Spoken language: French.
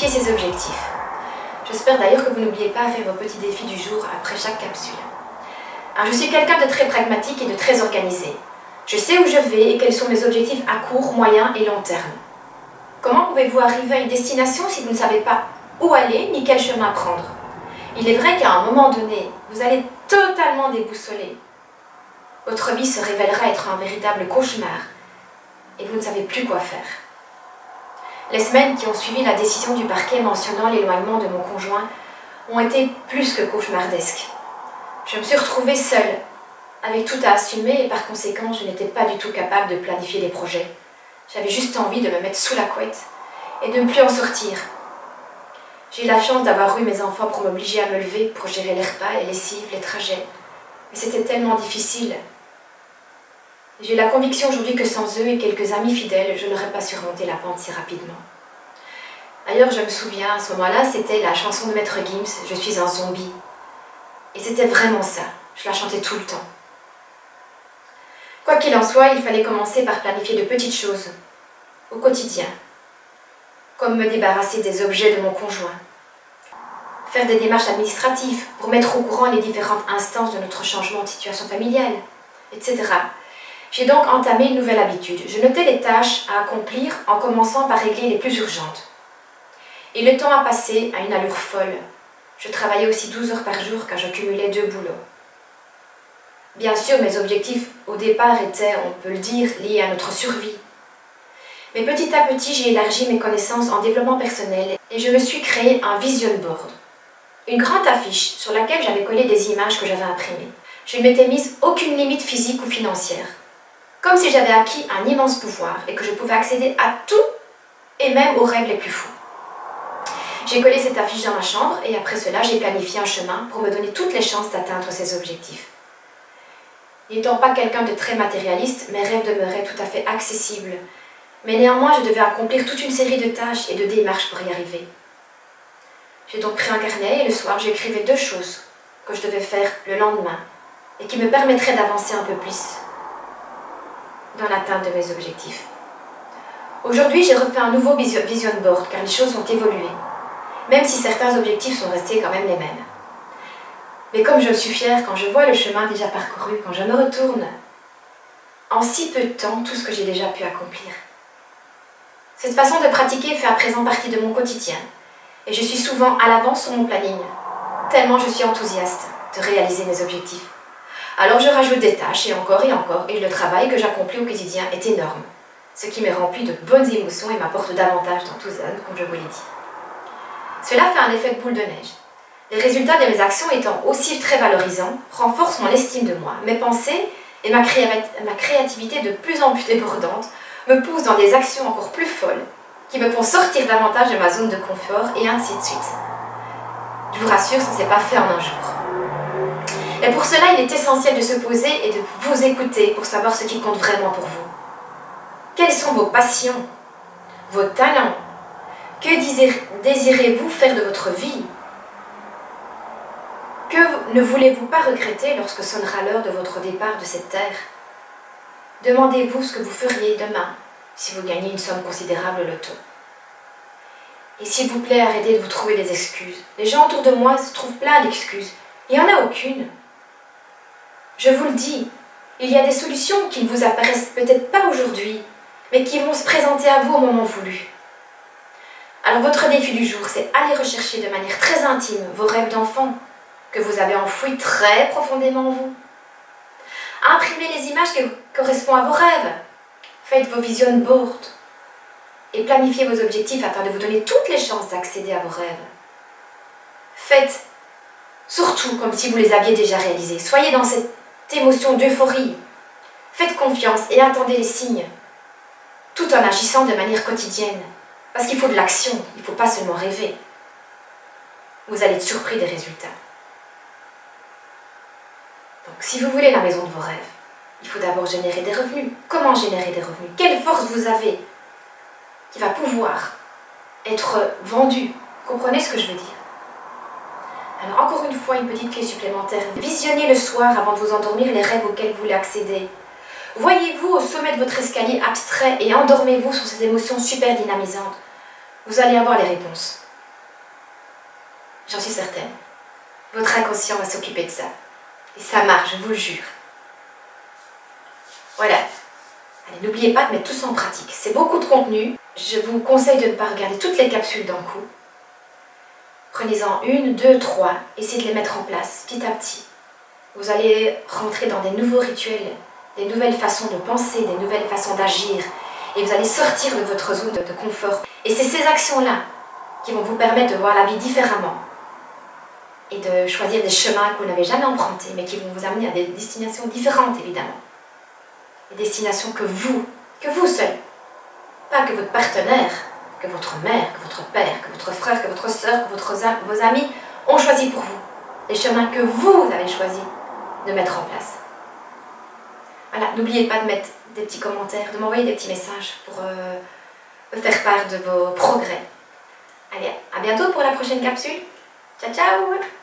planifier ses objectifs. J'espère d'ailleurs que vous n'oubliez pas à faire vos petits défis du jour après chaque capsule. Alors, je suis quelqu'un de très pragmatique et de très organisé. Je sais où je vais et quels sont mes objectifs à court, moyen et long terme. Comment pouvez-vous arriver à une destination si vous ne savez pas où aller ni quel chemin prendre? Il est vrai qu'à un moment donné, vous allez totalement déboussoler. Votre vie se révélera être un véritable cauchemar et vous ne savez plus quoi faire. Les semaines qui ont suivi la décision du parquet mentionnant l'éloignement de mon conjoint ont été plus que cauchemardesques. Je me suis retrouvée seule, avec tout à assumer et par conséquent, je n'étais pas du tout capable de planifier des projets. J'avais juste envie de me mettre sous la couette et de ne plus en sortir. J'ai eu la chance d'avoir eu mes enfants pour m'obliger à me lever, pour gérer les repas, les lessives, les trajets. Mais c'était tellement difficile. J'ai la conviction aujourd'hui que sans eux et quelques amis fidèles, je n'aurais pas surmonté la pente si rapidement. D'ailleurs, je me souviens, à ce moment-là, c'était la chanson de Maître Gims, « Je suis un zombie ». Et c'était vraiment ça, je la chantais tout le temps. Quoi qu'il en soit, il fallait commencer par planifier de petites choses, au quotidien, comme me débarrasser des objets de mon conjoint, faire des démarches administratives pour mettre au courant les différentes instances de notre changement de situation familiale, etc. J'ai donc entamé une nouvelle habitude. Je notais les tâches à accomplir en commençant par régler les plus urgentes. Et le temps a passé à une allure folle. Je travaillais aussi 12 heures par jour car je cumulais 2 boulots. Bien sûr, mes objectifs au départ étaient, on peut le dire, liés à notre survie. Mais petit à petit, j'ai élargi mes connaissances en développement personnel et je me suis créé un vision board. Une grande affiche sur laquelle j'avais collé des images que j'avais imprimées. Je ne m'étais mise aucune limite physique ou financière. Comme si j'avais acquis un immense pouvoir et que je pouvais accéder à tout et même aux rêves les plus fous. J'ai collé cette affiche dans ma chambre et après cela, j'ai planifié un chemin pour me donner toutes les chances d'atteindre ces objectifs. N'étant pas quelqu'un de très matérialiste, mes rêves demeuraient tout à fait accessibles. Mais néanmoins, je devais accomplir toute une série de tâches et de démarches pour y arriver. J'ai donc pris un carnet et le soir, j'écrivais 2 choses que je devais faire le lendemain et qui me permettraient d'avancer un peu plus dans l'atteinte de mes objectifs. Aujourd'hui, j'ai refait un nouveau vision board car les choses ont évolué, même si certains objectifs sont restés quand même les mêmes. Mais comme je suis fière quand je vois le chemin déjà parcouru, quand je me retourne, en si peu de temps, tout ce que j'ai déjà pu accomplir. Cette façon de pratiquer fait à présent partie de mon quotidien et je suis souvent à l'avance sur mon planning, tellement je suis enthousiaste de réaliser mes objectifs. Alors je rajoute des tâches et le travail que j'accomplis au quotidien est énorme, ce qui me remplit de bonnes émotions et m'apporte davantage d'enthousiasme, comme je vous l'ai dit. Cela fait un effet de boule de neige. Les résultats de mes actions étant aussi très valorisants, renforcent mon estime de moi, mes pensées et ma créativité de plus en plus débordante me poussent dans des actions encore plus folles, qui me font sortir davantage de ma zone de confort et ainsi de suite. Je vous rassure, ça ne s'est pas fait en un jour. Et pour cela, il est essentiel de se poser et de vous écouter pour savoir ce qui compte vraiment pour vous. Quelles sont vos passions, vos talents? Que désirez-vous faire de votre vie? Que ne voulez-vous pas regretter lorsque sonnera l'heure de votre départ de cette terre? Demandez-vous ce que vous feriez demain si vous gagnez une somme considérable au loto. Et s'il vous plaît, arrêtez de vous trouver des excuses. Les gens autour de moi se trouvent plein d'excuses. Il n'y en a aucune. Je vous le dis, il y a des solutions qui ne vous apparaissent peut-être pas aujourd'hui, mais qui vont se présenter à vous au moment voulu. Alors votre défi du jour, c'est aller rechercher de manière très intime vos rêves d'enfant que vous avez enfouis très profondément en vous. Imprimez les images qui correspondent à vos rêves. Faites vos vision boards et planifiez vos objectifs afin de vous donner toutes les chances d'accéder à vos rêves. Faites surtout comme si vous les aviez déjà réalisés. Soyez dans cette émotion d'euphorie. Faites confiance et attendez les signes, tout en agissant de manière quotidienne. Parce qu'il faut de l'action, il ne faut pas seulement rêver. Vous allez être surpris des résultats. Donc, si vous voulez la maison de vos rêves, il faut d'abord générer des revenus. Comment générer des revenus? Quelle force vous avez qui va pouvoir être vendue? Comprenez ce que je veux dire? Alors, encore une fois, une petite clé supplémentaire. Visionnez le soir avant de vous endormir les rêves auxquels vous voulez accéder. Voyez-vous au sommet de votre escalier abstrait et endormez-vous sur ces émotions super dynamisantes. Vous allez avoir les réponses. J'en suis certaine. Votre inconscient va s'occuper de ça. Et ça marche, je vous le jure. Voilà. Allez, n'oubliez pas de mettre tout ça en pratique. C'est beaucoup de contenu. Je vous conseille de ne pas regarder toutes les capsules d'un coup. Prenez-en 1, 2, 3. Essayez de les mettre en place petit à petit. Vous allez rentrer dans des nouveaux rituels, des nouvelles façons de penser, des nouvelles façons d'agir. Et vous allez sortir de votre zone de confort. Et c'est ces actions-là qui vont vous permettre de voir la vie différemment. Et de choisir des chemins que vous n'avez jamais empruntés, mais qui vont vous amener à des destinations différentes, évidemment. Des destinations que vous seul, pas que votre partenaire, que votre mère, que votre père, que votre frère, que votre soeur, que vos amis ont choisi pour vous. Des chemins que vous avez choisi de mettre en place. Voilà, n'oubliez pas de mettre des petits commentaires, de m'envoyer des petits messages pour me faire part de vos progrès. Allez, à bientôt pour la prochaine capsule. Ciao, ciao!